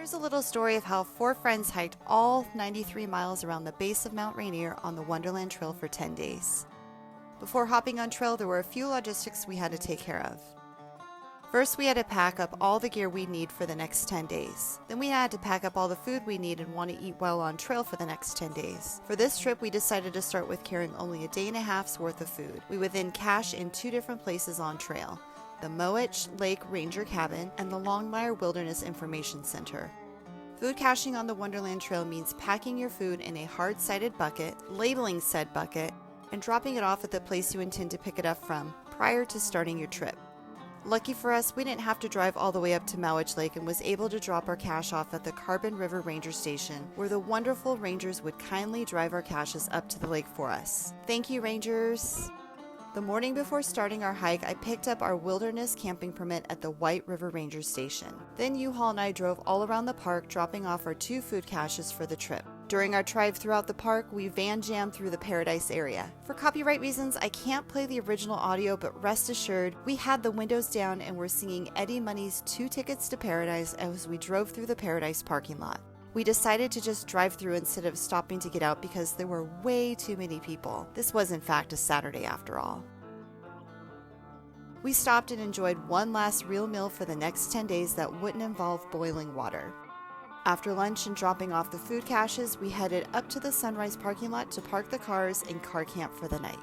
Here's a little story of how 4 friends hiked all 93 miles around the base of Mount Rainier on the Wonderland Trail for 10 days. Before hopping on trail, there were a few logistics we had to take care of. First, we had to pack up all the gear we need for the next 10 days. Then we had to pack up all the food we need and want to eat while on trail for the next 10 days. For this trip, we decided to start with carrying only a day and a half's worth of food. We would then cache in 2 different places on trail: the Mowich Lake Ranger Cabin and the Longmire Wilderness Information Center. Food caching on the Wonderland Trail means packing your food in a hard-sided bucket, labeling said bucket, and dropping it off at the place you intend to pick it up from prior to starting your trip. Lucky for us, we didn't have to drive all the way up to Mowich Lake and was able to drop our cache off at the Carbon River Ranger Station, where the wonderful rangers would kindly drive our caches up to the lake for us. Thank you, rangers! The morning before starting our hike, I picked up our wilderness camping permit at the White River Ranger Station. Then U-Haul and I drove all around the park, dropping off our 2 food caches for the trip. During our drive throughout the park, we van jammed through the Paradise area. For copyright reasons, I can't play the original audio, but rest assured, we had the windows down and were singing Eddie Money's 2 Tickets to Paradise as we drove through the Paradise parking lot. We decided to just drive through instead of stopping to get out because there were way too many people. This was in fact a Saturday after all. We stopped and enjoyed one last real meal for the next 10 days that wouldn't involve boiling water. After lunch and dropping off the food caches, we headed up to the Sunrise parking lot to park the cars and car camp for the night.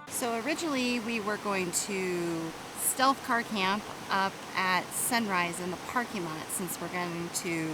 So originally we were going to stealth car camp up at Sunrise in the parking lot since we're going to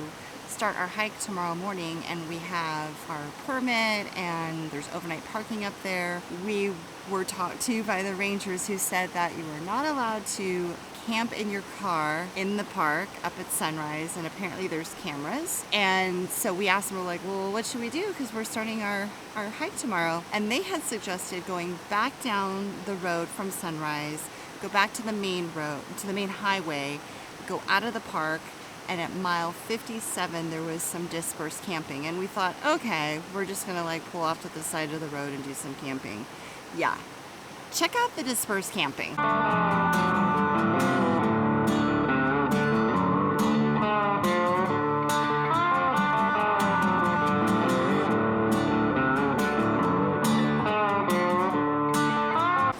start our hike tomorrow morning and we have our permit and there's overnight parking up there. We were talked to by the rangers who said that you were not allowed to camp in your car in the park up at Sunrise, and apparently there's cameras. And so we asked them, we're like, well, what should we do? Because we're starting our hike tomorrow. And they had suggested going back down the road from Sunrise, go back to the main road, to the main highway, go out of the park, and at mile 57 there was some dispersed camping. And we thought, okay, we're just gonna like pull off to the side of the road and do some camping. Yeah, check out the dispersed camping.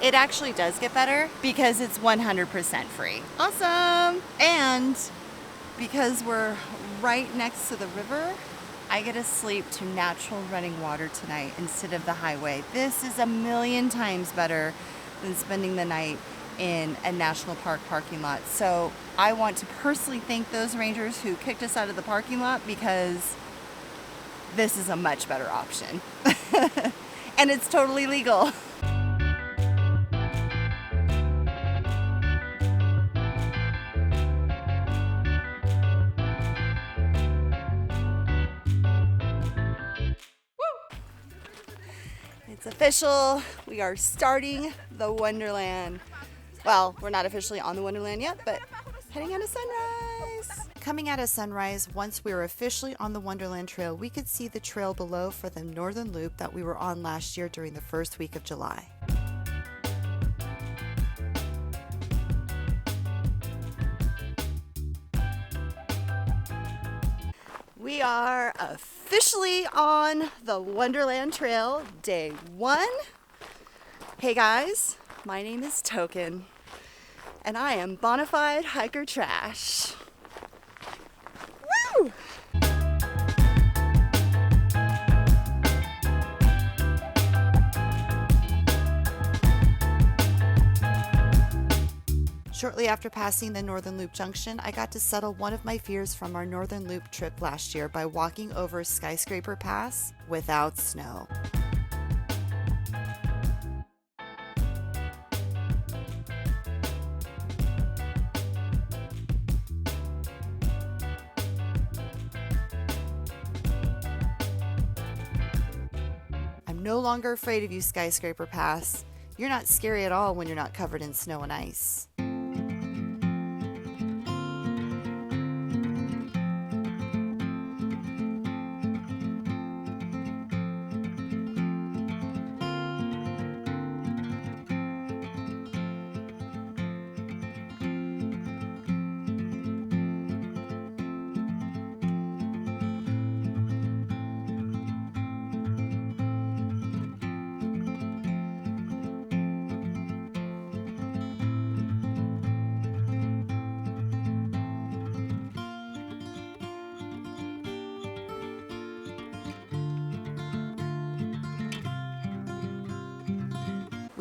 It actually does get better because it's 100% free. Awesome! And because we're right next to the river, I get to sleep to natural running water tonight instead of the highway. This is a million times better than spending the night in a national park parking lot. So I want to personally thank those rangers who kicked us out of the parking lot because this is a much better option. And it's totally legal. It's official. We are starting the Wonderland. Well, we're not officially on the Wonderland yet, but heading out of Sunrise. Coming out of Sunrise, once we were officially on the Wonderland Trail, we could see the trail below for the northern loop that we were on last year during the first week of July. We are officially on the Wonderland Trail, day 1. Hey guys, my name is Token, and I am bonafide hiker trash. Woo! Shortly after passing the Northern Loop Junction, I got to settle one of my fears from our Northern Loop trip last year by walking over Skyscraper Pass without snow. I'm no longer afraid of you, Skyscraper Pass. You're not scary at all when you're not covered in snow and ice.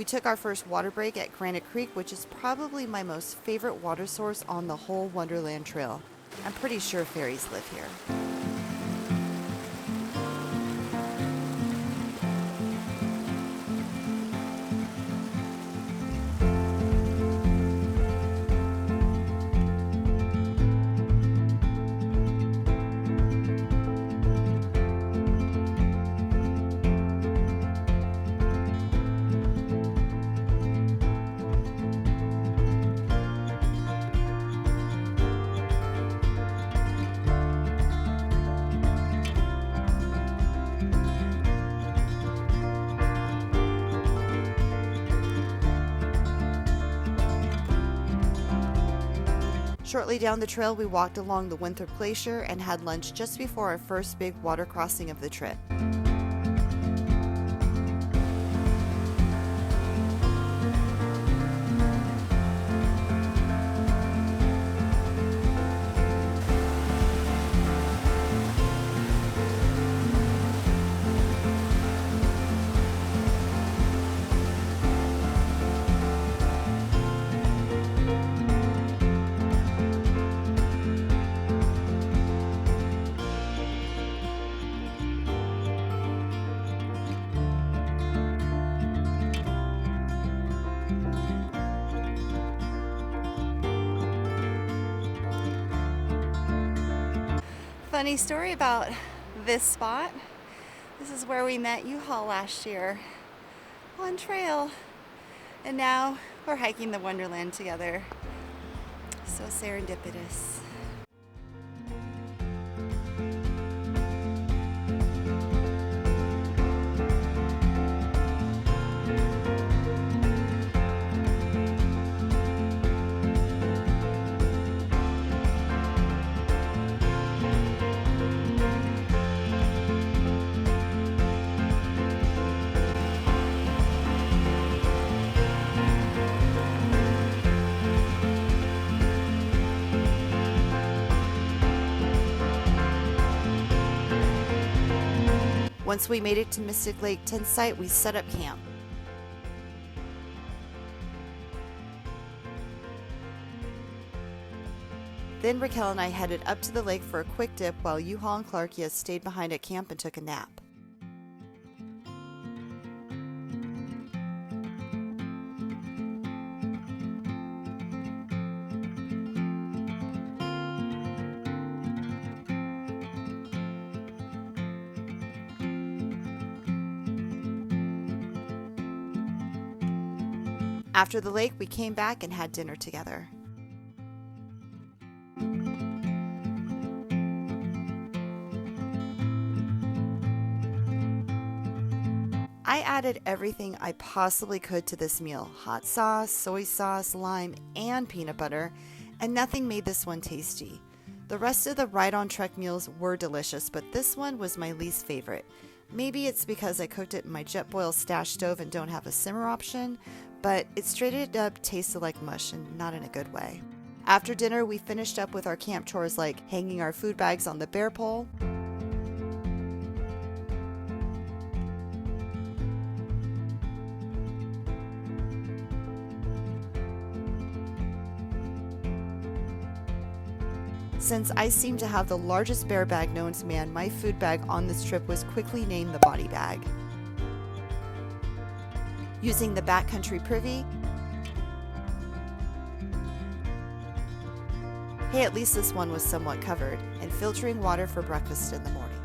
We took our first water break at Granite Creek, which is probably my most favorite water source on the whole Wonderland Trail. I'm pretty sure fairies live here. Shortly down the trail, we walked along the Winthrop Glacier and had lunch just before our first big water crossing of the trip. Funny story about this spot. This is where we met U-Haul last year on trail. And now we're hiking the Wonderland together. So serendipitous. Once we made it to Mystic Lake tentsite, we set up camp. Then Raquel and I headed up to the lake for a quick dip while U-Haul and Clarkia stayed behind at camp and took a nap. After the lake, we came back and had dinner together. I added everything I possibly could to this meal: hot sauce, soy sauce, lime, and peanut butter, and nothing made this one tasty. The rest of the Ride On Trek meals were delicious, but this one was my least favorite. Maybe it's because I cooked it in my Jetboil stash stove and don't have a simmer option, but it straight up tasted like mush and not in a good way. After dinner, we finished up with our camp chores like hanging our food bags on the bear pole, Since I seem to have the largest bear bag known to man, my food bag on this trip was quickly named the body bag. Using the backcountry privy, hey, at least this one was somewhat covered, and filtering water for breakfast in the morning.